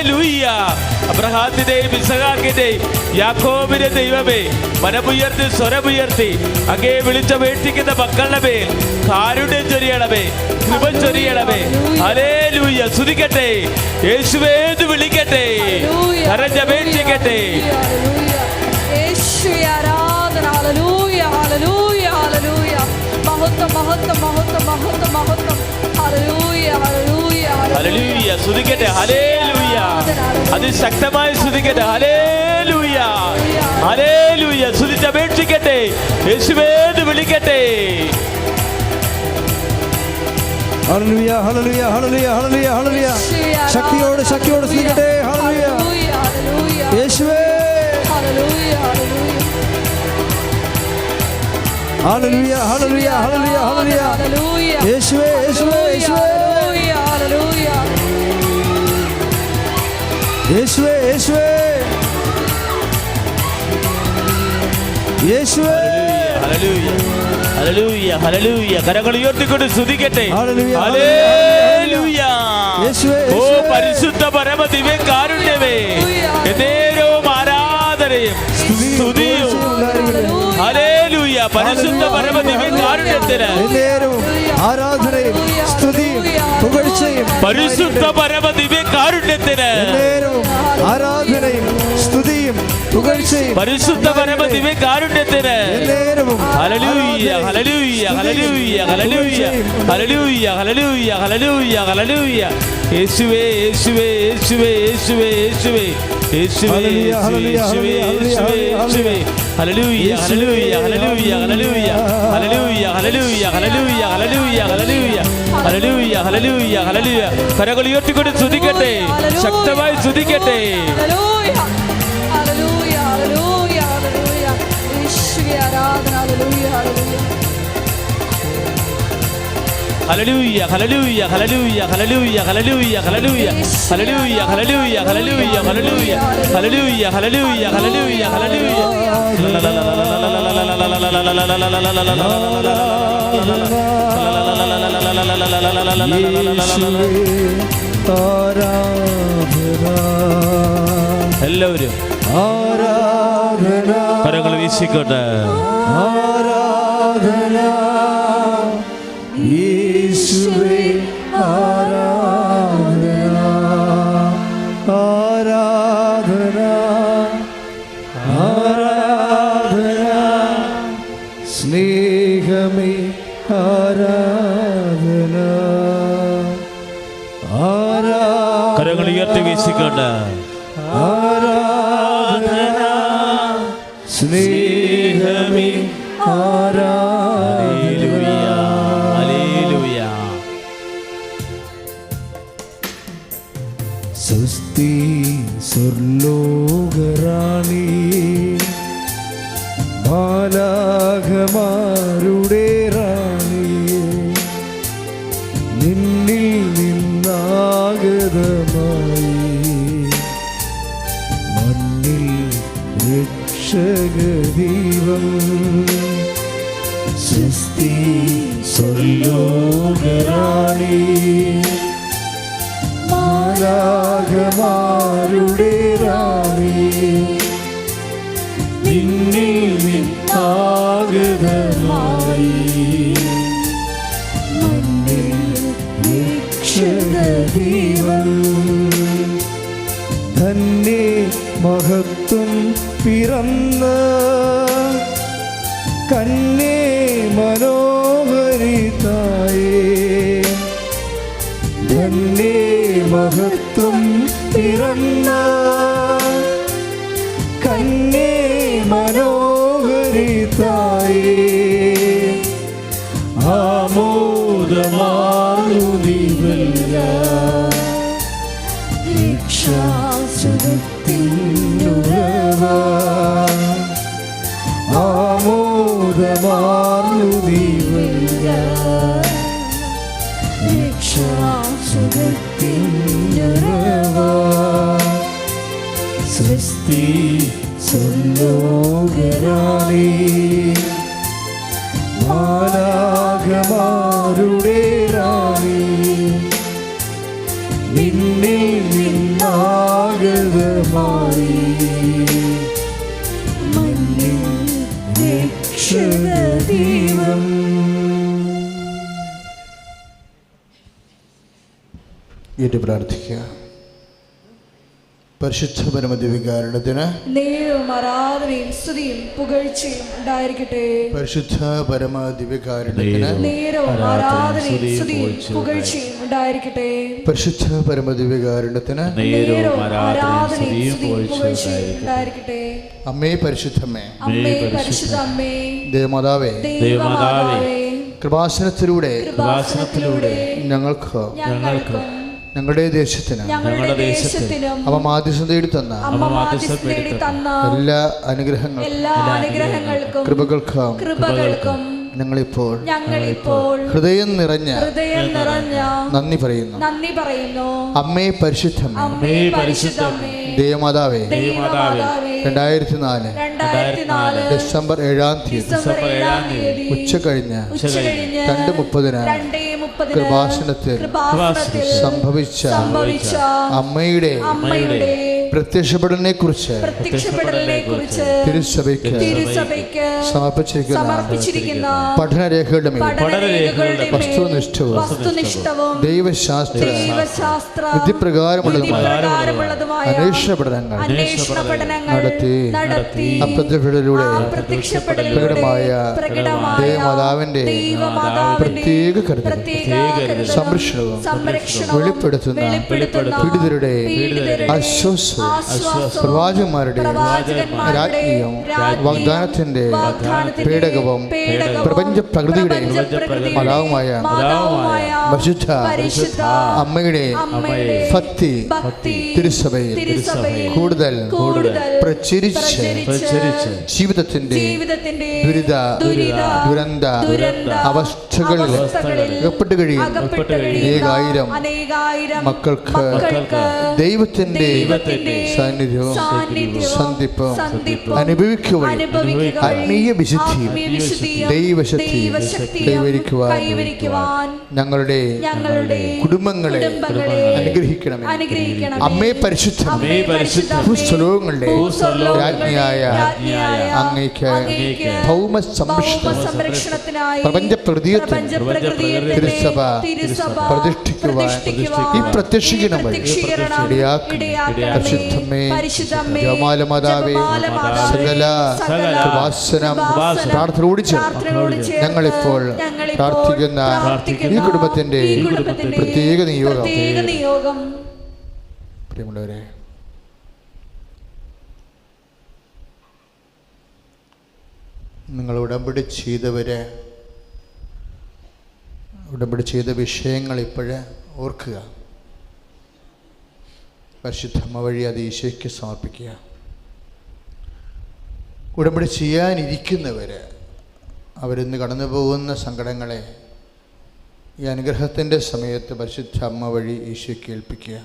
Hallelujah. അബ്രഹാത്തിന്റെയും ഇസഹാക്കിന്റെയും യാക്കോബിന്റെ ദൈവമേ, മനമുയർത്തി സ്വരമുയർത്തി അങ്ങേ വിളിച്ചപേക്ഷിക്കുന്ന മക്കളുടെ മേൽ കാരുണ്യം ചൊരിയണമേ, കൃപ ചൊരിയണമേ. ഹല്ലേലൂയ. സ്തുതിക്കട്ടെ, യേശുവേ എന്ന് വിളിക്കട്ടെ, കരഞ്ഞപേക്ഷിക്കട്ടെ. ആരാധന. ഹല്ലേലൂയ, ഹല്ലേലൂയ, ഹല്ലേലൂയ. മഹത്വം, മഹത്വം, മഹത്വം, മഹത്വം, മഹത്വം. ഹല്ലേലൂയ, ഹല്ലേലൂയ, ഹല്ലേലൂയ. സ്തുതിക്കട്ടെ. ഹല്ലേലൂയ. അതിശക്തമായി സ്തുതിക്കട്ടെ. ഹല്ലേലൂയ, ഹല്ലേലൂയ. സ്തുതിച്ചപേക്ഷിക്കട്ടെ, യേശുവേ എന്ന് വിളിക്കട്ടെ. ഹല്ലേലൂയ, ഹല്ലേലൂയ, ഹല്ലേലൂയ, ഹല്ലേലൂയ, ഹല്ലേലൂയ. ശക്തിയോട് ശക്തിയോട് സ്തുതിക്കട്ടെ. ഹല്ലേലൂയ, യേശുവേ. ഹല്ലേലൂയ, ഹല്ലേലൂയ, ഹല്ലേലൂയ, ഹല്ലേലൂയ. യേശുവേ, യേശുവേ, യേശുവേ. യേശുവേ, യേശുവേ, യേശുവേ. ഹല്ലേലൂയ, ഹല്ലേലൂയ, ഹല്ലേലൂയ. കരങ്ങൾ ഉയർത്തിക്കൊണ്ട് സ്തുതിക്കട്ടെ. ഹല്ലേലൂയ, ഹല്ലേലൂയ. യേശുവേ, ഓ പരിശുദ്ധ പരമ ദിവ്യ കാരുണ്യമേ, എന്നേരവും ആരാധനയും സ്തുതിയും. ഹല്ലേലൂയ. പരിശുദ്ധ പരമ ദിവ്യ കാരുണ്യത്തിന് ആരാധനയും സ്തുതിയും പുകഴ്ചയും. പരിശുദ്ധ പരമ ദിവ്യ കാരുണ്യത്തിന് ആരാധനയും സ്തുതിയും പുകഴ്ചയും. പരിശുദ്ധ പരമ ദിവ്യ കാരുണ്യത്തിന്. ഹല്ലേലൂയ, ഹല്ലേലൂയ, ഹല്ലേലൂയ, ഹല്ലേലൂയ, ഹല്ലേലൂയ, ഹല്ലേലൂയ, ഹല്ലേലൂയ, ഹല്ലേലൂയ. യേശുവേ, യേശുവേ, യേശുവേ, യേശുവേ, യേശുവേ, യേശുവേ, യേശുവേ, യേശുവേ, യേശുവേ. ഹല്ലേലൂയ, ഹല്ലേലൂയ, ഹല്ലേലൂയ, ഹല്ലേലൂയ, ഹല്ലേലൂയ, ഹല്ലേലൂയ, ഹല്ലേലൂയ, ഹല്ലേലൂയ, ഹല്ലേലൂയ, ഹല്ലേലൂയ, ഹല്ലേലൂയ, ഹല്ലേലൂയ. കരങ്ങൾ ഉയർത്തിക്കൊണ്ട് സ്തുതിക്കട്ടെ, ശക്തമായി സ്തുതിക്കട്ടെ. ഹല്ലേലൂയ, ഹല്ലേലൂയ, ഹല്ലേലൂയ, ഹല്ലേലൂയ. യേശുവേ ആരാധന. ഹല്ലേലൂയ, ഹല്ലേലൂയ. ഹല്ലേലൂയ, ഹല്ലേലൂയ, ഹല്ലേലൂയ, ഹല്ലേലൂയ, ഹല്ലേലൂയ, ഹല്ലേലൂയ, ഹല്ലേലൂയ, ഹല്ലേലൂയ, ഹല്ലേലൂയ, ഹല്ലേലൂയ, ഹല്ലേലൂയ, ഹല്ലേലൂയ, ഹല്ലേലൂയ, ഹല്ലേലൂയ. എല്ലാവരും ആരാധന, കരങ്ങൾ വീശിക്കൊണ്ട് ആരാധന. യേശുവേ ആരാധന, ആരാധന, ആരാധന. സ്നേഹമേ ആരാധന, ആരാധന. കരങ്ങൾ ഉയർത്തി വീശിക്കൊണ്ട് ആരാധന, സ്നേഹമേ ആരാധന. സ്വസ്തി സ്വർലോകറാണി, മാലാഖമാരുടെ റാണി, നിന്നിൽ നിന്നാഗതമായി മണ്ണിൽ രക്ഷകദീപം. സ്വസ്തി സ്വർലോകറാണി, മാലാഖമാരുടെ റാണി, നിന്നിൽ നിന്നാഗതമായി മണ്ണിൽ രക്ഷകദീപം. ധന്യേ മഹത്വം പിറന്ന കന്യേ മനോഹരിതായേ, ധന്യേ മഹത്വം പിറന്ന കന്യേ മനോഹരിതായേ, ആമോദമാർന്നുദിവ്യ രക്ഷാസുരത്തിനുറവ, ആമോദമാർന്നുദിവ്യ രക്ഷാസുരത്തിനുറവ. സ്വസ്തി സ്വർലോകറാണി, മാലാഖമാരുടെ റാണി, നിന്നിൽ നിന്നാ മാറി മണ്ണിൽ രക്ഷകദൈവം. ഏറ്റു പ്രാർത്ഥിക്കുക. പരിശുദ്ധ പരമദിവ്യകാരുണ്യത്തിന് നേരവും ആരാധനയും സ്തുതിയും പുകഴ്ചയും ഉണ്ടായിരിക്കട്ടെ. പരിശുദ്ധ പരമദിവ്യകാരുണ്യത്തിന് നേരവും ആരാധനയും സ്തുതിയും പുകഴ്ചയും ഉണ്ടായിരിക്കട്ടെ. പരിശുദ്ധ പരമദിവ്യകാരുണ്യത്തിന് നേരവും ആരാധനയും സ്തുതിയും പുകഴ്ചയും ഉണ്ടായിരിക്കട്ടെ. അമ്മേ പരിശുദ്ധമ്മേ, അമ്മേ പരിശുദ്ധ അമ്മേ, ദേവമാതാവേ, ദൈവമാതാവേ, കൃപാസനത്തിലൂടെ ഞങ്ങൾക്ക് ഞങ്ങളുടെ ദേശത്തിന് ഞങ്ങളുടെ ദേശത്തിനും അവ മാധ്യസ്ഥം തേടി തന്ന അമ്മ മാധ്യസ്ഥം തേടി തന്ന എല്ലാ അനുഗ്രഹങ്ങൾക്കും കൃപകൾക്കും ഞങ്ങളിപ്പോൾ ഹൃദയം നിറഞ്ഞ നന്ദി പറയുന്നു. അമ്മേ പരിശുദ്ധമ്മേ, ദേവമാതാവേ, 2004 ഡിസംബർ 7-ാം തീയതി ഉച്ച കഴിഞ്ഞ് 2:30 കൃപാസനത്തിൽ സംഭവിച്ച അമ്മയുടെ പ്രത്യക്ഷപ്പെടലിനെ കുറിച്ച് തിരുസഭയ്ക്ക് സമർപ്പിച്ചിരിക്കുന്ന പഠനരേഖകളുടെ വസ്തുനിഷ്ഠവും ദൈവശാസ്ത്ര വിധിപ്രകാരമുള്ളതുമായ അന്വേഷണ പഠനങ്ങൾ നടത്തി അപ്രത്യക്ഷപ്പെടലിലൂടെ പ്രകടമായ ദേവമാതാവിന്റെ പ്രത്യേക കരുതൽ സംരക്ഷണവും വെളിപ്പെടുത്തുന്ന പീഡിതരുടെ ആശ്വാസവും പ്രവാചകന്മാരുടെ രാജ്ഞിയും വാഗ്ദാനത്തിന്റെ പേടകവും പ്രപഞ്ച പ്രകൃതിയുടെ മാതാവുമായ പരിശുദ്ധ അമ്മയുടെ ഭക്തി തിരുസഭയിൽ കൂടുതൽ പ്രചരിച്ച് ജീവിതത്തിന്റെ ദുരന്ത അവസ്ഥകളിൽ അകപ്പെട്ട് കഴിയുന്ന അനേകായിരം മക്കൾക്ക് ദൈവത്തിന്റെ സാന്നിധ്യവും സന്ധിപ്പും അനുഭവിക്കുവാൻ ആത്മീയ വിശുദ്ധിയും ദൈവശക്തി കൈവരിക്കുവാൻ ഞങ്ങളുടെ കുടുംബങ്ങളെ അനുഗ്രഹിക്കണമേ. അമ്മേ പരിശുദ്ധമേ, ഭൂസ്വലോകങ്ങളുടെ രാജ്ഞിയായ അങ്ങേക്ക് ഭൗമ സംരക്ഷണത്തിനായി പ്രപഞ്ച പ്രകൃതിയെ തിരുസഭ പ്രതിഷ്ഠിക്കുവാൻ ഈ പ്രത്യക്ഷീകരണം വഴി പരിശുദ്ധമേ, ജപമാലമാതാവേ, സകല കൃപാസനം പ്രാർത്ഥനയോട് ചേർന്ന് ഞങ്ങളിപ്പോൾ പ്രാർത്ഥിക്കുന്ന ഈ കുടുംബത്തിന്റെ പ്രത്യേക നിയോഗം. പ്രിയമുള്ളവരെ, നിങ്ങൾ ഉടമ്പടി ചെയ്ത വിഷയങ്ങൾ ഇപ്പോഴ് ഓർക്കുക. പരിശുദ്ധമ്മ വഴി അത് ഈശോയ്ക്ക് സമർപ്പിക്കുക. ഉടമ്പടി ചെയ്യാനിരിക്കുന്നവർ അവരിന്ന് കടന്നു പോകുന്ന സങ്കടങ്ങളെ ഈ അനുഗ്രഹത്തിൻ്റെ സമയത്ത് പരിശുദ്ധ അമ്മ വഴി ഈശോയ്ക്ക് ഏൽപ്പിക്കുക.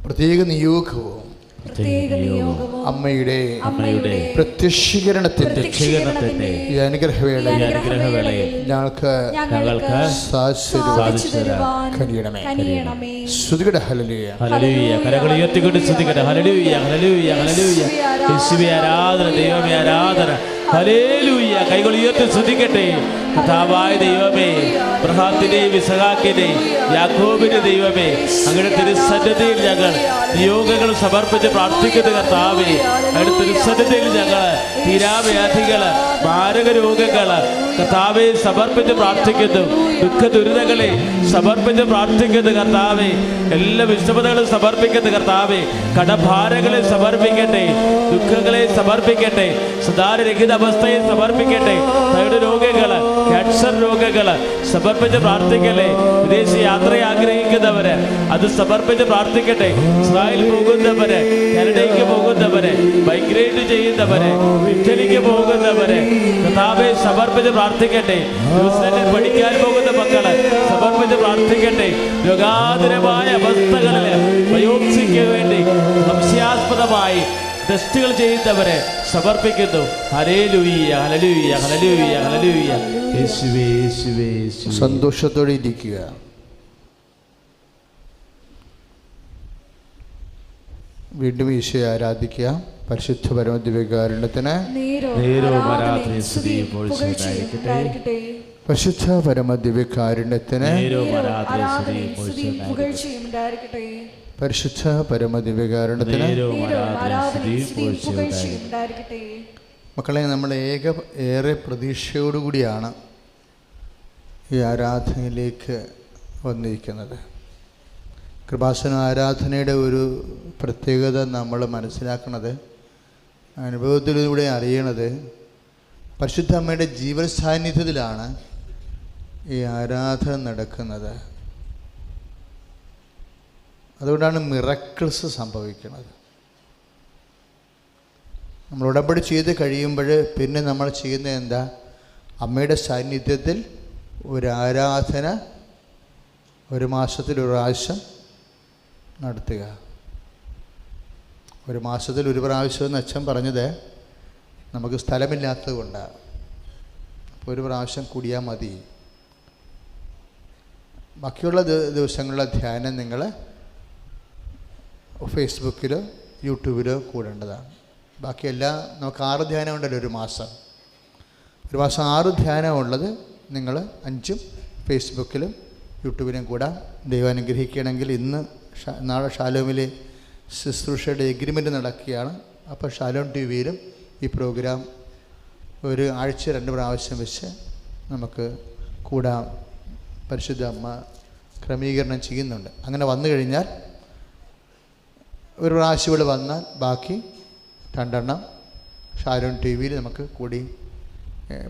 പ്രത്യേക നിയോഗവും അമ്മയുടെ പ്രത്യക്ഷീകരണത്തിന്റെ ഈ അനുഗ്രഹവേളയിൽ ഞങ്ങൾക്ക് കഴിയണമേ. സ്തുതിക്കട്ടെ. ഹല്ലേലൂയ, ഹല്ലേലൂയ. കരങ്ങൾ ഉയർത്തിക്കൊണ്ട് സ്തുതിക്കട്ടെ. ഹല്ലേലൂയ, ഹല്ലേലൂയ, ഹല്ലേലൂയ. യേശുവേ ആരാധന, ദൈവമേ ആരാധന. ഹല്ലേലൂയ, കൈകൾ ഉയർത്തി സ്തുതിക്കട്ടെ. കർത്താവായ ദൈവമേ, അബ്രഹാത്തിന്റെയും ഇസഹാക്കിന്റെയും യാക്കോബിന്റെ ദൈവമേ, അങ്ങയുടെ തിരുസന്നിധിയിൽ ഞങ്ങൾ നിയോഗങ്ങൾ സമർപ്പിച്ച് പ്രാർത്ഥിക്കുന്നു. കർത്താവേ, അങ്ങയുടെ തിരുസന്നിധിയിൽ ഞങ്ങൾ തീരാവ്യാധികള്, മാരക രോഗങ്ങള് കർത്താവെ സമർപ്പിച്ച് പ്രാർത്ഥിക്കുന്നു. ദുഃഖ ദുരിതങ്ങളെ സമർപ്പിച്ച് പ്രാർത്ഥിക്കുന്നു. കർത്താവെ, എല്ലാ വിഷമതകളും സമർപ്പിക്കുന്നു. കർത്താവെ, കടഭാരങ്ങളെ സമർപ്പിക്കട്ടെ, ദുഃഖങ്ങളെ സമർപ്പിക്കട്ടെ, സുധാരരഹിത അവസ്ഥയെ സമർപ്പിക്കട്ടെ. തൈയുടെ രോഗങ്ങള്, ക്യാൻസർ രോഗങ്ങള് സമർപ്പിച്ച് പ്രാർത്ഥിക്കല്ലേ. വിദേശ യാത്ര ആഗ്രഹിക്കുന്നവര് അത് സമർപ്പിച്ച് പ്രാർത്ഥിക്കട്ടെ. ഇസ്രായേൽ പോകുന്നവര്, കാനഡയ്ക്ക് പോകുന്നവര്, മൈഗ്രേറ്റ് ചെയ്യുന്നവര്, ഇറ്റലിക്ക് പോകുന്നവര് കർത്താവെ സമർപ്പിച്ച് പ്രാർത്ഥിക്കട്ടെ. ന്യൂസിലൻഡിൽ പഠിക്കാൻ പോകുന്ന മക്കള് സമർപ്പിച്ച് പ്രാർത്ഥിക്കട്ടെ. രോഗാതുരമായ അവസ്ഥകളിൽ ബയോപ്സിക്ക് വേണ്ടി സംശയാസ്പദമായി ടെസ്റ്റുകൾ ചെയ്യുന്നവരെ സമർപ്പിക്കുന്നു. ഹല്ലേലൂയ, ഹല്ലേലൂയ, ഹല്ലേലൂയ, ഹല്ലേലൂയ. യേശുവേ, യേശുവേ, യേശുവേ. സന്തോഷത്തോടെ ഇരിക്കുക. വീണ്ടും ഈശോയെ ആരാധിക്കുക. പരിശുദ്ധ പരമദിവ്യകാരുണ്യത്തിന് പരിശുദ്ധ പരമദിവ്യകാരുണ്യത്തിന് പരിശുദ്ധ പരമദിവ്യകാരുണ്യത്തിന്. മക്കളെ, നമ്മൾ ഏറെ പ്രതീക്ഷയോടുകൂടിയാണ് ഈ ആരാധനയിലേക്ക് വന്നിരിക്കുന്നത്. കൃപാസന ആരാധനയുടെ ഒരു പ്രത്യേകത നമ്മൾ മനസ്സിലാക്കുന്നത്, അനുഭവത്തിലൂടെ അറിയണത്, പരിശുദ്ധ അമ്മയുടെ ജീവൻ സാന്നിധ്യത്തിലാണ് ഈ ആരാധന നടക്കുന്നത്. അതുകൊണ്ടാണ് മിറക്കിൾസ് സംഭവിക്കുന്നത്. നമ്മൾ ഉടമ്പടി ചെയ്ത് കഴിയുമ്പോൾ പിന്നെ നമ്മൾ ചെയ്യുന്നത് എന്താ? അമ്മയുടെ സാന്നിധ്യത്തിൽ ഒരു ആരാധന ഒരു മാസത്തിൽ ഒരു പ്രാവശ്യം നടത്തുക. ഒരു മാസത്തിൽ ഒരു പ്രാവശ്യം എന്ന് അച്ഛൻ പറഞ്ഞത് നമുക്ക് സ്ഥലമില്ലാത്തത് കൊണ്ടാണ്. അപ്പോൾ ഒരു പ്രാവശ്യം കൂടിയാൽ മതി. ബാക്കിയുള്ള ദിവസങ്ങളിലെ ധ്യാനം നിങ്ങൾ ഫേസ്ബുക്കിലോ യൂട്യൂബിലോ കൂടേണ്ടതാണ്. ബാക്കിയെല്ലാം നമുക്ക് 6 ധ്യാനം ഉണ്ടല്ലോ ഒരു മാസം 6 ധ്യാനം ഉള്ളത്. നിങ്ങൾ 5 ഫേസ്ബുക്കിലും യൂട്യൂബിലും കൂടാം. ദൈവം അനുഗ്രഹിക്കുകയാണെങ്കിൽ നാളെ ഷാലോമിലെ ശുശ്രൂഷയുടെ എഗ്രിമെൻറ്റ് നടക്കുകയാണ്. അപ്പോൾ ഷാലോം ടി വിയിലും ഈ പ്രോഗ്രാം ഒരു ആഴ്ച 2 പ്രാവശ്യം വെച്ച് നമുക്ക് കൂടാം. പരിശുദ്ധ അമ്മ ക്രമീകരണം ചെയ്യുന്നുണ്ട്. അങ്ങനെ വന്നു കഴിഞ്ഞാൽ ഒരു പ്രാവശ്യം ഇവിടെ വന്നാൽ ബാക്കി 2 ഷാലോം ടി വിയിൽ നമുക്ക് കൂടി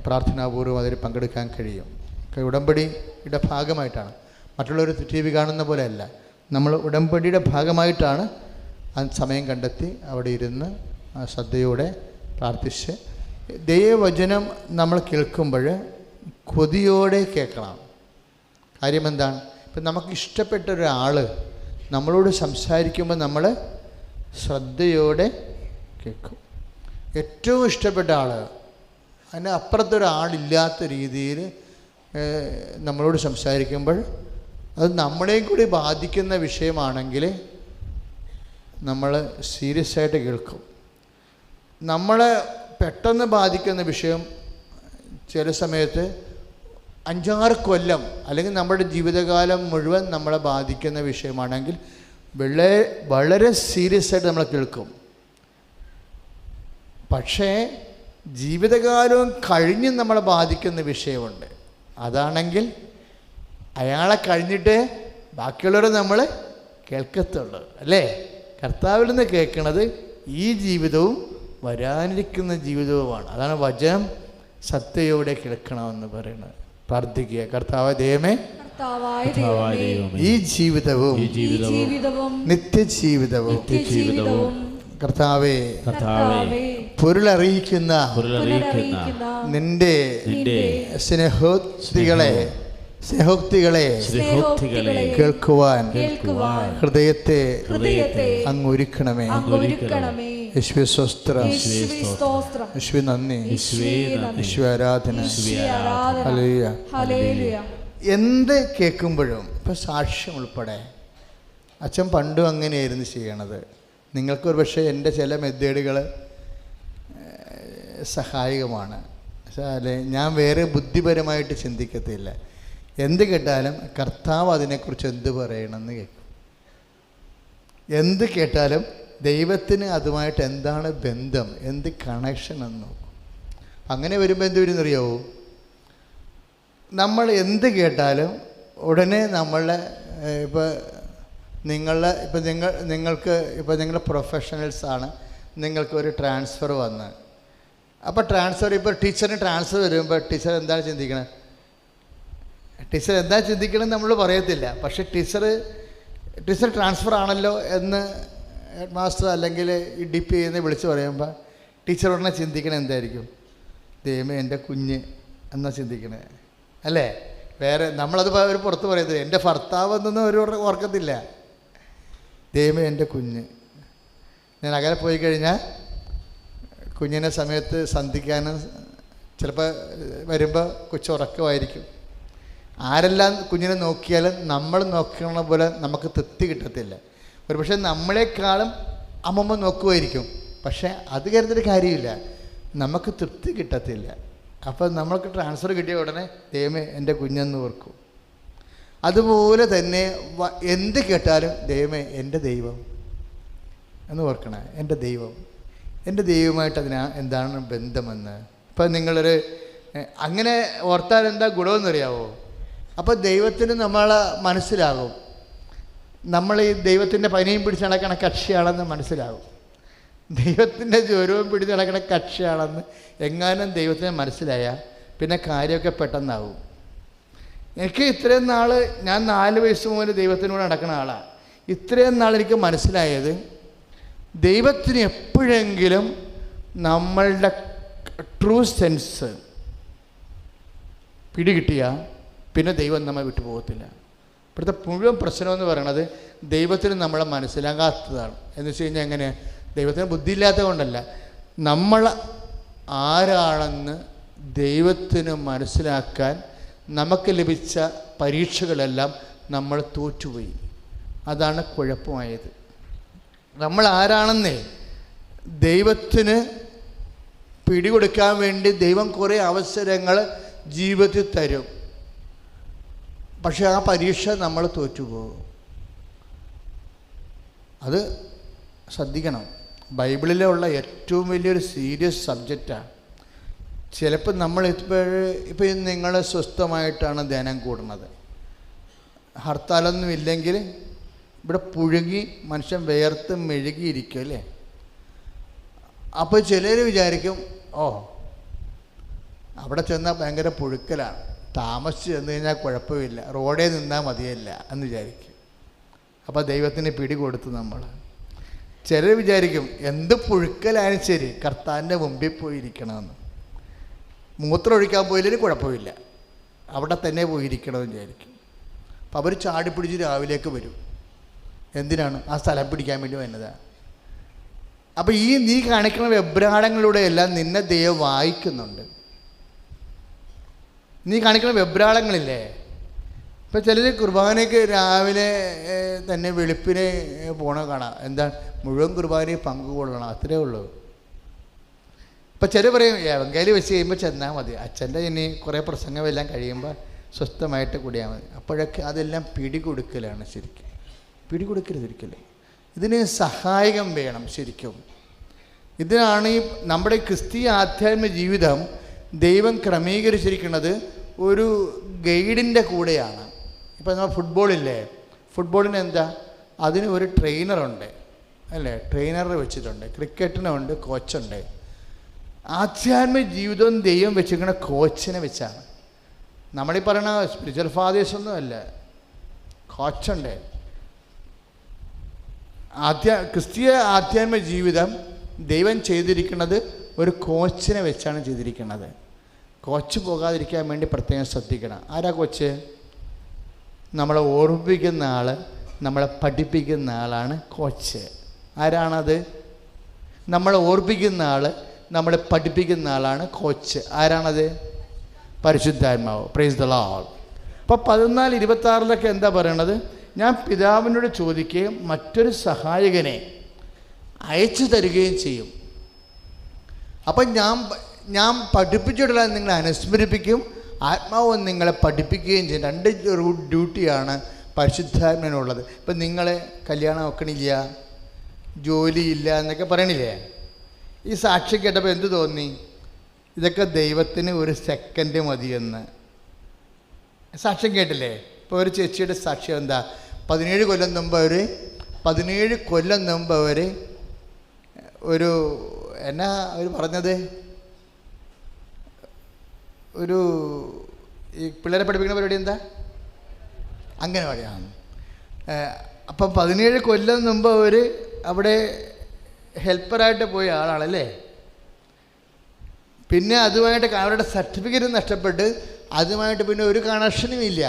പ്രാർത്ഥനാപൂർവ്വം അതിൽ പങ്കെടുക്കാൻ കഴിയും. ഉടമ്പടിയുടെ ഭാഗമായിട്ടാണ്. മറ്റുള്ളവർ ടി വി കാണുന്ന പോലെയല്ല, നമ്മൾ ഉടമ്പടിയുടെ ഭാഗമായിട്ടാണ് ആ സമയം കണ്ടെത്തി അവിടെ ഇരുന്ന് ശ്രദ്ധയോടെ പ്രാർത്ഥിച്ച് ദൈവവചനം നമ്മൾ കേൾക്കുമ്പോൾ കൊതിയോടെ കേൾക്കണം. കാര്യം എന്താണ്? ഇപ്പം നമുക്ക് ഇഷ്ടപ്പെട്ട ഒരാൾ നമ്മളോട് സംസാരിക്കുമ്പോൾ നമ്മൾ ശ്രദ്ധയോടെ കേൾക്കും. ഏറ്റവും ഇഷ്ടപ്പെട്ട ആൾ, അതിന് അപ്പുറത്തൊരാളില്ലാത്ത രീതിയിൽ നമ്മളോട് സംസാരിക്കുമ്പോൾ അത് നമ്മളെയും കൂടി ബാധിക്കുന്ന വിഷയമാണെങ്കിൽ നമ്മൾ സീരിയസ് ആയിട്ട് കേൾക്കും. നമ്മളെ പെട്ടെന്ന് ബാധിക്കുന്ന വിഷയം ചില സമയത്ത് 5-6 കൊല്ലം അല്ലെങ്കിൽ നമ്മുടെ ജീവിതകാലം മുഴുവൻ നമ്മളെ ബാധിക്കുന്ന വിഷയമാണെങ്കിൽ വളരെ സീരിയസ് ആയിട്ട് നമ്മൾ കേൾക്കും. പക്ഷേ ജീവിതകാലവും കഴിഞ്ഞ് നമ്മളെ ബാധിക്കുന്ന വിഷയമുണ്ട്. അതാണെങ്കിൽ അയാളെ കഴിഞ്ഞിട്ട് ബാക്കിയുള്ളവരെ നമ്മൾ കേൾക്കത്തുള്ളൂ, അല്ലേ? കർത്താവിൽ നിന്ന് കേൾക്കുന്നത് ഈ ജീവിതവും വരാനിരിക്കുന്ന ജീവിതവുമാണ്. അതാണ് വചനം സത്യയോടെ കേൾക്കണമെന്ന് പറയുന്നത്. പ്രാർത്ഥിക്കുക. കർത്താവ് ദൈവമേ, ഈ ജീവിതവും നിത്യജീവിതവും കർത്താവേ പൊരുളറിയിക്കുന്ന നിന്റെ സ്നേഹോക്തികളെ കേൾക്കുവാൻ ഹൃദയത്തെ അങ്ങൊരുക്കണമേ. യേശുവേ സ്തോത്രം, യേശുവേ നന്ദി, യേശുവേ ആരാധന. ഹല്ലേലൂയ. എന്ത് കേൾക്കുമ്പോഴും ഇപ്പം സാക്ഷ്യം ഉൾപ്പെടെ അച്ഛൻ പണ്ടും അങ്ങനെയായിരുന്നു ചെയ്യണത്. നിങ്ങൾക്കൊരു പക്ഷേ എൻ്റെ ചില മെത്തേഡുകൾ സഹായകമാണ്. വെച്ചാൽ ഞാൻ വേറെ ബുദ്ധിപരമായിട്ട് ചിന്തിക്കത്തില്ല. എന്ത് കേട്ടാലും കർത്താവ് അതിനെക്കുറിച്ച് എന്ത് പറയണമെന്ന് കേൾക്കും. എന്ത് കേട്ടാലും ദൈവത്തിന് അതുമായിട്ട് എന്താണ് ബന്ധം, എന്ത് കണക്ഷൻ എന്ന് നോക്കും. അങ്ങനെ വരുമ്പോൾ എന്ത് വരുന്നറിയാവോ, നമ്മൾ എന്ത് കേട്ടാലും ഉടനെ നമ്മളെ നിങ്ങൾക്ക് നിങ്ങൾ പ്രൊഫഷണൽസാണ്, നിങ്ങൾക്കൊരു ട്രാൻസ്ഫർ വന്ന്, അപ്പോൾ ട്രാൻസ്ഫർ ഇപ്പോൾ ടീച്ചറിന് ട്രാൻസ്ഫർ വരുമ്പോൾ ടീച്ചർ എന്താണ് ചിന്തിക്കണത്, നമ്മൾ പറയത്തില്ല. പക്ഷേ ടീച്ചർ ട്രാൻസ്ഫർ ആണല്ലോ എന്ന് ഹെഡ് മാസ്റ്റർ അല്ലെങ്കിൽ ഈ DP എന്ന് വിളിച്ച് പറയുമ്പോൾ ടീച്ചർ ഉടനെ ചിന്തിക്കണത് എന്തായിരിക്കും, ദൈവമേ എൻ്റെ കുഞ്ഞ് എന്നാ ചിന്തിക്കണേ അല്ലേ? വേറെ നമ്മളത് ഒരു പുറത്ത് പറയത്തില്ല, എൻ്റെ ഭർത്താവ് എന്നൊന്നും ഒരു ഓർക്കത്തില്ല. ദൈവമേ എൻ്റെ കുഞ്ഞ്. ഞാൻ അകലെ പോയി കഴിഞ്ഞാൽ കുഞ്ഞിനെ സമയത്ത് സന്ധിക്കാനും ചിലപ്പോൾ വരുമ്പോൾ കൊച്ചുറക്കമായിരിക്കും. ആരെല്ലാം കുഞ്ഞിനെ നോക്കിയാലും നമ്മൾ നോക്കണ പോലെ നമുക്ക് തൃപ്തി കിട്ടത്തില്ല. ഒരു പക്ഷേ നമ്മളെക്കാളും അമ്മമ്മ നോക്കുമായിരിക്കും, പക്ഷേ അത് കരുതൊരു കാര്യമില്ല, നമുക്ക് തൃപ്തി കിട്ടത്തില്ല. അപ്പോൾ നമ്മൾക്ക് ട്രാൻസ്ഫർ കിട്ടിയ ഉടനെ ദൈവമേ എൻ്റെ കുഞ്ഞെന്ന് ഓർക്കും. അതുപോലെ തന്നെ എന്ത് കേട്ടാലും ദൈവമേ എൻ്റെ ദൈവം എന്ന് ഓർക്കണേ. എൻ്റെ ദൈവമായിട്ട് എന്താണ് ബന്ധമെന്ന്. ഇപ്പം നിങ്ങളൊരു അങ്ങനെ ഓർത്താൽ എന്താ ഗുണമെന്നറിയാവോ? അപ്പോൾ ദൈവത്തിന് നമ്മളെ മനസ്സിലാകും, നമ്മൾ ഈ ദൈവത്തിൻ്റെ പനിയും പിടിച്ച് നടക്കണ കക്ഷിയാണെന്ന് മനസ്സിലാകും. ദൈവത്തിൻ്റെ ജ്വരവും പിടിച്ച് നടക്കണ കക്ഷിയാണെന്ന് എങ്ങാനും ദൈവത്തിന് മനസ്സിലായാൽ പിന്നെ കാര്യമൊക്കെ പെട്ടെന്നാവും. എനിക്ക് ഇത്രയും നാൾ, ഞാൻ 4 വയസ്സ് മുതൽ ദൈവത്തിനോട് നടക്കുന്ന ആളാണ്. ഇത്രയും നാൾ എനിക്ക് മനസ്സിലായത്, ദൈവത്തിന് എപ്പോഴെങ്കിലും നമ്മളുടെ ട്രൂ സെൻസ് പിടികിട്ടിയാൽ പിന്നെ ദൈവം നമ്മെ വിട്ടു പോകത്തില്ല. ഇപ്പോഴത്തെ മുഴുവൻ പ്രശ്നമെന്ന് പറയണത് ദൈവത്തിന് നമ്മളെ മനസ്സിലാകാത്തതാണ്. എന്ന് വെച്ച് കഴിഞ്ഞാൽ എങ്ങനെ, ദൈവത്തിന് ബുദ്ധിയില്ലാത്തത് കൊണ്ടല്ല, നമ്മൾ ആരാണെന്ന് ദൈവത്തിന് മനസ്സിലാക്കാൻ നമുക്ക് ലഭിച്ച പരീക്ഷകളെല്ലാം നമ്മൾ തോറ്റുപോയി. അതാണ് കുഴപ്പമായത്. നമ്മൾ ആരാണെന്നേ ദൈവത്തിന് പിടികൊടുക്കാൻ വേണ്ടി ദൈവം കുറേ അവസരങ്ങൾ ജീവിതത്തിൽ തരും. പക്ഷെ ആ പരീക്ഷ നമ്മൾ തോറ്റുപോകും. അത് ശ്രദ്ധിക്കണം. ബൈബിളിലുള്ള ഏറ്റവും വലിയൊരു സീരിയസ് സബ്ജക്റ്റാണ്. ചിലപ്പോൾ നമ്മൾ ഇപ്പോൾ നിങ്ങൾ സ്വസ്ഥമായിട്ടാണ് ധ്യാനം കൂടുന്നത്, ഹർത്താലൊന്നും ഇല്ലെങ്കിൽ ഇവിടെ പുഴുങ്ങി മനുഷ്യൻ വേർത്ത് മെഴുകിയിരിക്കും അല്ലേ? അപ്പോൾ ചിലർ വിചാരിക്കും, ഓ അവിടെ ചെന്നാൽ ഭയങ്കര പുഴുക്കലാണ്, താമസിച്ച് ചെന്ന് കഴിഞ്ഞാൽ കുഴപ്പമില്ല, റോഡേ നിന്നാൽ മതിയല്ല എന്ന് വിചാരിക്കും. അപ്പോൾ ദൈവത്തിന് പിടികൊടുത്തു നമ്മൾ. ചിലർ വിചാരിക്കും എന്ത് പുഴുക്കലായാലും ശരി കർത്താവിൻ്റെ മുമ്പിൽ പോയിരിക്കണമെന്ന്. മൂത്രം ഒഴിക്കാൻ പോയില്ലെങ്കിൽ കുഴപ്പമില്ല, അവിടെ തന്നെ പോയിരിക്കണമെന്ന് വിചാരിക്കും. അപ്പോൾ അവർ ചാടിപ്പിടിച്ച് രാവിലേക്ക് വരും. എന്തിനാണ്? ആ സ്ഥലം പിടിക്കാൻ വേണ്ടി വന്നതാണ്. അപ്പോൾ നീ കാണിക്കുന്ന വെബ്രാളങ്ങളിലൂടെ എല്ലാം നിന്നെ ദൈവം വായിക്കുന്നുണ്ട്. നീ കാണിക്കുന്ന വെബ്രാളങ്ങളില്ലേ? ഇപ്പം ചിലർ കുർബാനയ്ക്ക് രാവിലെ തന്നെ വെളുപ്പിനെ പോണ കാണാം. എന്താ, മുഴുവൻ കുർബാനയിൽ പങ്കുകൊള്ളണം, അത്രേ ഉള്ളൂ. ഇപ്പം ചില പറയും എവങ്കേലി വെച്ച് കഴിയുമ്പോൾ ചെന്നാൽ മതി, അച്ഛൻ്റെ ഇനി കുറേ പ്രസംഗമെല്ലാം കഴിയുമ്പോൾ സ്വസ്ഥമായിട്ട് കൂടിയാൽ മതി. അപ്പോഴൊക്കെ അതെല്ലാം പിടികൊടുക്കലാണ്. ശരിക്കും പിടികൊടുക്കരുത് ഒരിക്കലും. ഇതിന് സഹായകം വേണം ശരിക്കും. ഇതിനാണ് ഈ നമ്മുടെ ക്രിസ്തീയ ആധ്യാത്മ ജീവിതം ദൈവം ക്രമീകരിച്ചിരിക്കുന്നത് ഒരു ഗൈഡിൻ്റെ കൂടെയാണ്. ഇപ്പം നമ്മൾ ഫുട്ബോളില്ലേ, ഫുട്ബോളിന് എന്താ, അതിന് ഒരു ട്രെയിനറുണ്ട് അല്ലേ? ട്രെയിനർ വെച്ചിട്ടുണ്ട്. ക്രിക്കറ്റിനുണ്ട് കോച്ചുണ്ട്. ആധ്യാത്മ ജീവിതവും ദൈവം വെച്ചിരിക്കുന്ന കോച്ചിനെ വെച്ചാണ്. നമ്മളീ പറയണ സ്പിരിച്വൽ ഫാദേഴ്സൊന്നും അല്ല, കോച്ചുണ്ട്. ക്രിസ്തീയ ആധ്യാത്മ ജീവിതം ദൈവം ചെയ്തിരിക്കുന്നത് ഒരു കോച്ചിനെ വെച്ചാണ് ചെയ്തിരിക്കുന്നത്. കോച്ച് പോകാതിരിക്കാൻ വേണ്ടി പ്രത്യേകം ശ്രദ്ധിക്കണം. ആരാ കോച്ച്? നമ്മളെ ഓർമ്മിപ്പിക്കുന്ന ആൾ, നമ്മളെ പഠിപ്പിക്കുന്ന ആളാണ് കോച്ച്. ആരാണത്? നമ്മളെ ഓർമ്മിപ്പിക്കുന്ന ആൾ, നമ്മളെ പഠിപ്പിക്കുന്ന ആളാണ് കോച്ച്. ആരാണത്? പരിശുദ്ധാത്മാവ്. Praise the Lord. അപ്പോൾ 14:26 എന്താ പറയണത്? ഞാൻ പിതാവിനോട് ചോദിക്കുകയും മറ്റൊരു സഹായകനെ അയച്ചു തരികയും ചെയ്യും. അപ്പം ഞാൻ പഠിപ്പിച്ചിട്ടുള്ള നിങ്ങളെ അനുസ്മരിപ്പിക്കും, ആത്മാവ് നിങ്ങളെ പഠിപ്പിക്കുകയും ചെയ്യും. രണ്ട് ഡ്യൂട്ടിയാണ് പരിശുദ്ധാത്മനുള്ളത്. ഇപ്പം നിങ്ങളെ കല്യാണം വെക്കണില്ല, ജോലിയില്ല എന്നൊക്കെ പറയണില്ലേ? ഈ സാക്ഷി കേട്ടപ്പോൾ എന്ത് തോന്നി? ഇതൊക്കെ ദൈവത്തിന് ഒരു സെക്കൻഡ് മതിയെന്ന്. സാക്ഷ്യം കേട്ടില്ലേ? ഇപ്പോൾ ഒരു ചേച്ചിയുടെ സാക്ഷ്യം എന്താ? 17 കൊല്ലം മുമ്പ് അവർ ഒരു എന്നാ അവർ പറഞ്ഞത്, ഒരു ഈ പിള്ളേരെ പഠിപ്പിക്കുന്ന പരിപാടി എന്താ? അംഗനവാടിയാണ്. അപ്പം 17 കൊല്ലം മുമ്പ് അവർ അവിടെ ഹെൽപ്പറായിട്ട് പോയ ആളാണല്ലേ. പിന്നെ അതുമായിട്ട് അവരുടെ സർട്ടിഫിക്കറ്റ് നഷ്ടപ്പെട്ട് അതുമായിട്ട് പിന്നെ ഒരു കണക്ഷനും ഇല്ല.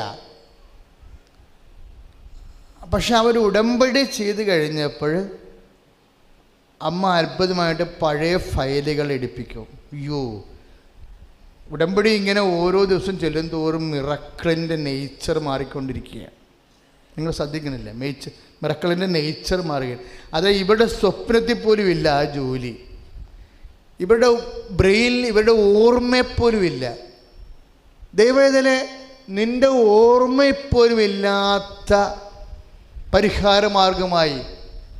പക്ഷെ അവർ ഉടമ്പടി ചെയ്ത് കഴിഞ്ഞപ്പോൾ അമ്മ അത്ഭുതമായിട്ട് പഴയ ഫയലുകൾ എടുപ്പിക്കും. അയ്യോ, ഉടമ്പടി ഇങ്ങനെ ഓരോ ദിവസം ചെല്ലും തോറും മിറക്കിളിൻ്റെ നേച്ചർ മാറിക്കൊണ്ടിരിക്കുകയാണ്. നിങ്ങൾ ശ്രദ്ധിക്കുന്നില്ല? മിറക്കിളിൻ്റെ നേച്ചർ മാറുകയാണ്. അത് ഇവരുടെ സ്വപ്നത്തിൽ പോലും ഇല്ല ആ ജോലി, ഇവരുടെ ബ്രെയിനിൽ ഇവരുടെ ഓർമ്മയെപ്പോലും ഇല്ല. ദൈവവേദന നിൻ്റെ ഓർമ്മയെപ്പോലും ഇല്ലാത്ത പരിഹാരമാർഗമായി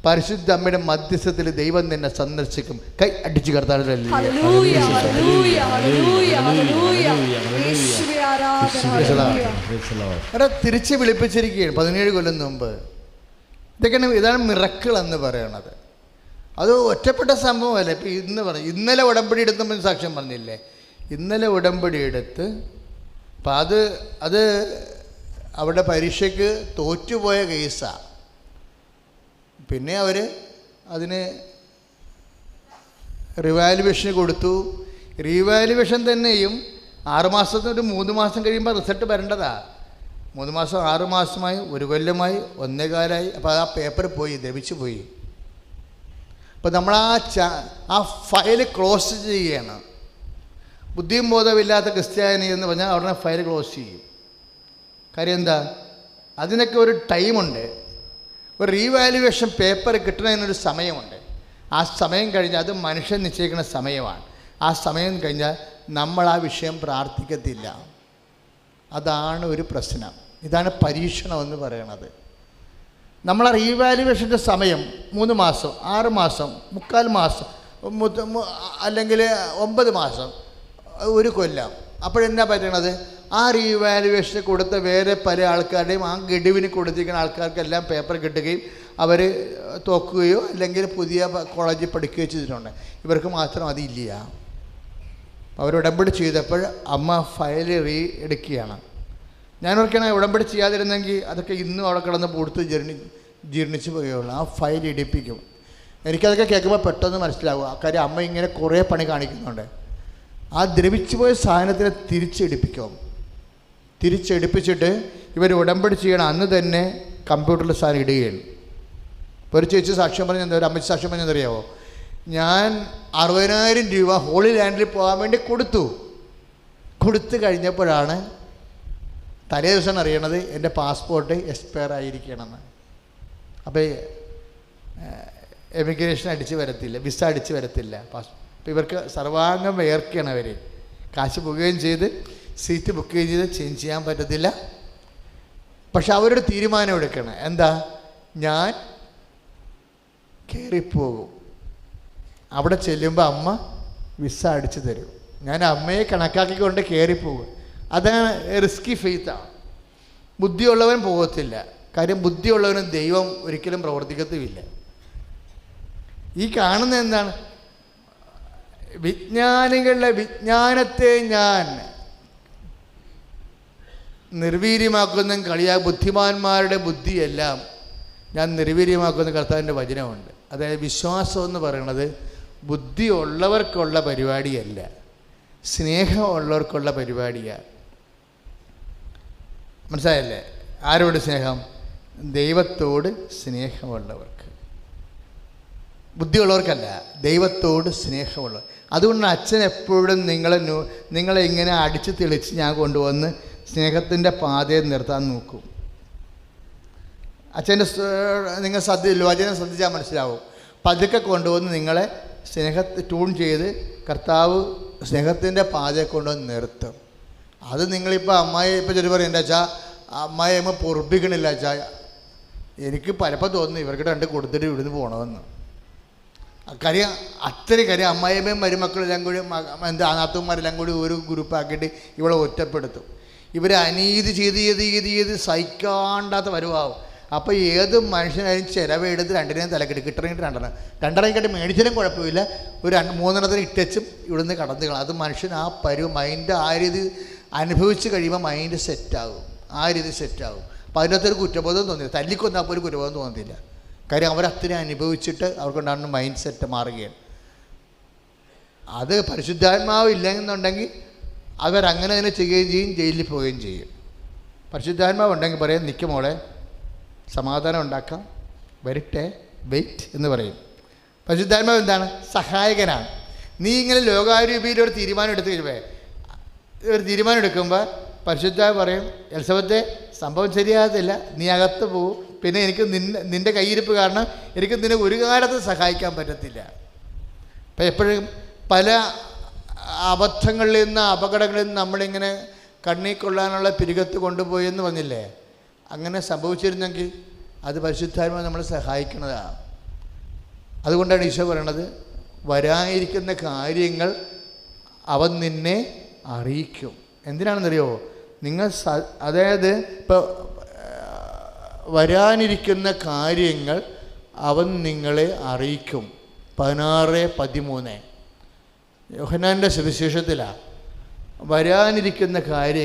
പരിശുദ്ധ അമ്മയുടെ മധ്യസ്ഥത്തിൽ ദൈവം നിന്നെ സന്ദർശിക്കും. കൈ അടിച്ചു കർത്താവിനെ തിരിച്ച് വിളിപ്പിച്ചിരിക്കുകയാണ് 17 കൊല്ലം മുമ്പ്. ഇതാണ് മിറക്കിൾ എന്ന് പറയണത്. അത് ഒറ്റപ്പെട്ട സംഭവമല്ല. ഇപ്പം ഇന്നലെ ഉടമ്പടി എടുത്തപ്പോൾ സാക്ഷ്യം പറഞ്ഞില്ലേ? ഇന്നലെ ഉടമ്പടി എടുത്ത് അപ്പം അത് അവിടെ പരീക്ഷയ്ക്ക് തോറ്റുപോയ കേസാണ്. പിന്നെ അവർ അതിന് റിവാലുവേഷന് കൊടുത്തു. റീവാലുവേഷൻ തന്നെയും 6 മാസത്തിന് ഒരു 3 മാസം കഴിയുമ്പോൾ റിസൾട്ട് വരേണ്ടതാ. 3 മാസം 6 മാസമായി, 1 കൊല്ലമായി, 1.25 കൊല്ലമായി. അപ്പോൾ ആ പേപ്പർ പോയി, ദ്രവിച്ചു പോയി. അപ്പോൾ നമ്മൾ ആ ഫയൽ ക്ലോസ് ചെയ്യുകയാണ്. ബുദ്ധിയും ബോധമില്ലാത്ത ക്രിസ്ത്യാനി എന്ന് പറഞ്ഞാൽ അവിടെ ഫയൽ ക്ലോസ് ചെയ്യും. കാര്യം എന്താ? അതിനൊക്കെ ഒരു ടൈമുണ്ട്. ഒരു റീവാലുവേഷൻ പേപ്പർ കിട്ടുന്നതിനൊരു സമയമുണ്ട്. ആ സമയം കഴിഞ്ഞാൽ അത് മനുഷ്യൻ നിശ്ചയിക്കുന്ന സമയമാണ്. ആ സമയം കഴിഞ്ഞാൽ നമ്മൾ ആ വിഷയം പ്രാർത്ഥിക്കത്തില്ല. അതാണ് ഒരു പ്രശ്നം. ഇതാണ് പരീക്ഷണം എന്ന് പറയണത്. നമ്മൾ റീവാലുവേഷൻ്റെ സമയം 3 മാസം, 6 മാസം, 3/4 മാസം, അല്ലെങ്കിൽ 9 മാസം, 1 കൊല്ലം. അപ്പോഴെന്നാ പറ്റണത്? ആ റീവാലുവേഷന് കൊടുത്ത വേറെ പല ആൾക്കാരുടെയും ആ ഗഡുവിന് കൊടുത്തിരിക്കുന്ന ആൾക്കാർക്കെല്ലാം പേപ്പർ കിട്ടുകയും അവർ തോക്കുകയോ അല്ലെങ്കിൽ പുതിയ കോളേജിൽ പഠിക്കുകയോ ചെയ്തിട്ടുണ്ട്. ഇവർക്ക് മാത്രം അതില്ല. അവർ ഉടമ്പടി ചെയ്തപ്പോൾ അമ്മ ഫയൽ എടുക്കുകയാണ്. ഞാൻ ഓർക്കണ ഉടമ്പടി ചെയ്യാതിരുന്നെങ്കിൽ അതൊക്കെ ഇന്നും അവിടെ കിടന്ന് പൊടുത്ത് ജീർണിച്ച് പോയുള്ളൂ. ആ ഫയൽ ഇടിപ്പിക്കും. എനിക്കതൊക്കെ കേൾക്കുമ്പോൾ പെട്ടെന്ന് മനസ്സിലാവും. ആ കാര്യം അമ്മ ഇങ്ങനെ കുറേ പണി കാണിക്കുന്നുണ്ട്. ആ ദ്രവിച്ചു പോയ സാധനത്തിനെ തിരിച്ചെടുപ്പിച്ചിട്ട് ഇവർ ഉടമ്പടി ചെയ്യണം. അന്ന് തന്നെ കമ്പ്യൂട്ടറിൽ സാധനം ഇടുകയാണ്. ഇപ്പോൾ ഒരു ചേച്ചി സാക്ഷ്യം പറഞ്ഞെന്താ, ഒരു അമ്മച്ചി സാക്ഷ്യം പറഞ്ഞെന്തറിയാമോ? ഞാൻ 60,000 രൂപ ഹോളി ലാൻഡിൽ പോകാൻ വേണ്ടി കൊടുത്തു കഴിഞ്ഞപ്പോഴാണ് തലേ ദിവസം അറിയണത് എൻ്റെ പാസ്പോർട്ട് എക്സ്പയർ ആയിരിക്കണമെന്ന്. അപ്പോൾ എമിഗ്രേഷൻ അടിച്ച് വരത്തില്ല, വിസ അടിച്ച് വരത്തില്ല. അപ്പോൾ ഇവർക്ക് സർവാംഗം വേർക്കുകയാണ്. അവർ കാശ് പോവുകയും ചെയ്ത് സീറ്റ് ബുക്ക് ചെയ്ത് ചേഞ്ച് ചെയ്യാൻ പറ്റത്തില്ല. പക്ഷെ അവരുടെ തീരുമാനം എടുക്കണം. എന്താ? ഞാൻ കയറിപ്പോകും. അവിടെ ചെല്ലുമ്പോൾ അമ്മ വിസ അടിച്ചു തരും. ഞാൻ അമ്മയെ കണക്കാക്കിക്കൊണ്ട് കയറിപ്പോകും. അതാണ് റിസ്കി ഫെയ്ത്താണ്. ബുദ്ധിയുള്ളവൻ പോകത്തില്ല. കാര്യം ബുദ്ധിയുള്ളവനും ദൈവം ഒരിക്കലും പ്രവർത്തിക്കത്തുമില്ല. ഈ കാണുന്ന എന്താണ്? വിജ്ഞാനികളുടെ വിജ്ഞാനത്തെ ഞാൻ നിർവീര്യമാക്കുന്ന ബുദ്ധിമാന്മാരുടെ ബുദ്ധിയെല്ലാം ഞാൻ നിർവീര്യമാക്കുന്ന കർത്താവിൻ്റെ വചനമുണ്ട്. അതായത് വിശ്വാസം എന്ന് പറയുന്നത് ബുദ്ധിയുള്ളവർക്കുള്ള പരിപാടിയല്ല, സ്നേഹമുള്ളവർക്കുള്ള പരിപാടിയാണ്. മനസ്സിലായല്ലേ? ആരോട് സ്നേഹം? ദൈവത്തോട് സ്നേഹമുള്ളവർക്ക്. ബുദ്ധിയുള്ളവർക്കല്ല, ദൈവത്തോട് സ്നേഹമുള്ളവർ. അതുകൊണ്ട് അച്ഛൻ എപ്പോഴും നിങ്ങളെ ഇങ്ങനെ അടിച്ച് തെളിച്ച് ഞാൻ കൊണ്ടുവന്ന് സ്നേഹത്തിൻ്റെ പാതയെ നിർത്താൻ നോക്കും. അച്ഛൻ്റെ നിങ്ങൾ വചനം ശ്രദ്ധിച്ചാൽ മനസ്സിലാവും. പതുക്കെ കൊണ്ടുവന്ന് നിങ്ങളെ സ്നേഹത്തെ ട്യൂൺ ചെയ്ത് കർത്താവ് സ്നേഹത്തിൻ്റെ പാതയെ കൊണ്ടുവന്ന് നിർത്തും. അത് നിങ്ങളിപ്പോൾ അമ്മായി ഇപ്പോൾ ചെറിയ പറയും, എൻ്റെ അച്ഛാ അമ്മായി അമ്മ പൊറുപ്പിക്കണില്ല അച്ഛാ, എനിക്ക് പലപ്പോൾ തോന്നുന്നു ഇവർക്ക് രണ്ട് കൊടുത്തിട്ട് ഇവിടുന്ന് പോകണമെന്ന്. കാര്യം അത്രയും കാര്യം അമ്മായിയമ്മയും മരുമക്കളെല്ലാം കൂടി നാത്തൂന്മാരെല്ലാം കൂടി ഒരു ഗ്രൂപ്പാക്കിയിട്ട് ഇവളെ ഒറ്റപ്പെടുത്തും. ഇവരെ അനീതി ചെയ്ത് സഹിക്കാണ്ടാത്ത വരുവാവും. അപ്പോൾ ഏത് മനുഷ്യനായാലും ചിലവെടുത്ത് രണ്ടിനെയും തലക്കെട്ട് കിട്ടണമെങ്കിൽ രണ്ടെണ്ണം മേടിച്ചാലും കുഴപ്പമില്ല, ഒരു മൂന്നെണ്ണത്തിന് ഇട്ടച്ചും ഇവിടുന്ന് കടന്നു കളാം. അത് മനുഷ്യൻ ആ മൈൻഡ് ആ രീതി അനുഭവിച്ച് കഴിയുമ്പോൾ മൈൻഡ് സെറ്റാകും, ആ രീതി സെറ്റാകും. അപ്പോൾ അതിനകത്തൊരു കുറ്റബോധം തോന്നില്ല, തല്ലിക്കൊന്നപ്പോൾ ഒരു കുറ്റബോധം തോന്നുന്നില്ല. കാര്യം അവരത്രയും അനുഭവിച്ചിട്ട് അവർക്കുണ്ടാകുന്ന മൈൻഡ് സെറ്റ് മാറുകയാണ്. അത് പരിശുദ്ധാത്മാവ് ഇല്ലെന്നുണ്ടെങ്കിൽ അവരങ്ങനെ തന്നെ ചെയ്യുകയും ചെയ്യും, ജയിലിൽ പോവുകയും ചെയ്യും. പരിശുദ്ധാത്മാവ് ഉണ്ടെങ്കിൽ പറയാം, നിൽക്കും മോളെ, സമാധാനം ഉണ്ടാക്കാം, വരട്ടെ, വെയിറ്റ് എന്ന് പറയും. പരിശുദ്ധാത്മാവ് എന്താണ്? സഹായകനാണ്. നീ ഇങ്ങനെ ലോകാരൂപിയിൽ ഒരു തീരുമാനം എടുത്ത് എടുക്കുമ്പോൾ പരിശുദ്ധാത്മാവ് പറയും, എലിസബത്തെ സംഭവം ശരിയാകത്തില്ല, നീ അകത്ത് പോകും, പിന്നെ എനിക്ക് നിൻ്റെ കയ്യിരിപ്പ് കാരണം എനിക്ക് നിന്നെ ഒരു കാലത്ത് സഹായിക്കാൻ പറ്റത്തില്ല. അപ്പം എപ്പോഴും പല അബദ്ധങ്ങളിൽ നിന്ന് അപകടങ്ങളിൽ നിന്ന് നമ്മളിങ്ങനെ കണ്ണീർ കൊള്ളാനുള്ള പിരികത്ത് കൊണ്ടുപോയെന്ന് പറഞ്ഞില്ലേ, അങ്ങനെ സംഭവിച്ചിരുന്നെങ്കിൽ അത് പരിശുദ്ധാത്മാവ് നമ്മളെ സഹായിക്കുന്നതാണ്. അതുകൊണ്ടാണ് ഈശോ പറയണത്, വരാനിരിക്കുന്ന കാര്യങ്ങൾ അവൻ നിന്നെ അറിയിക്കും. എന്തിനാണെന്നറിയോ? നിങ്ങൾ അതായത് ഇപ്പോൾ വരാനിരിക്കുന്ന കാര്യങ്ങൾ അവൻ നിങ്ങളെ അറിയിക്കും. 16:13 യോഹന്നാൻ്റെ സുവിശേഷത്തിലാണ് വരാനിരിക്കുന്ന കാര്യം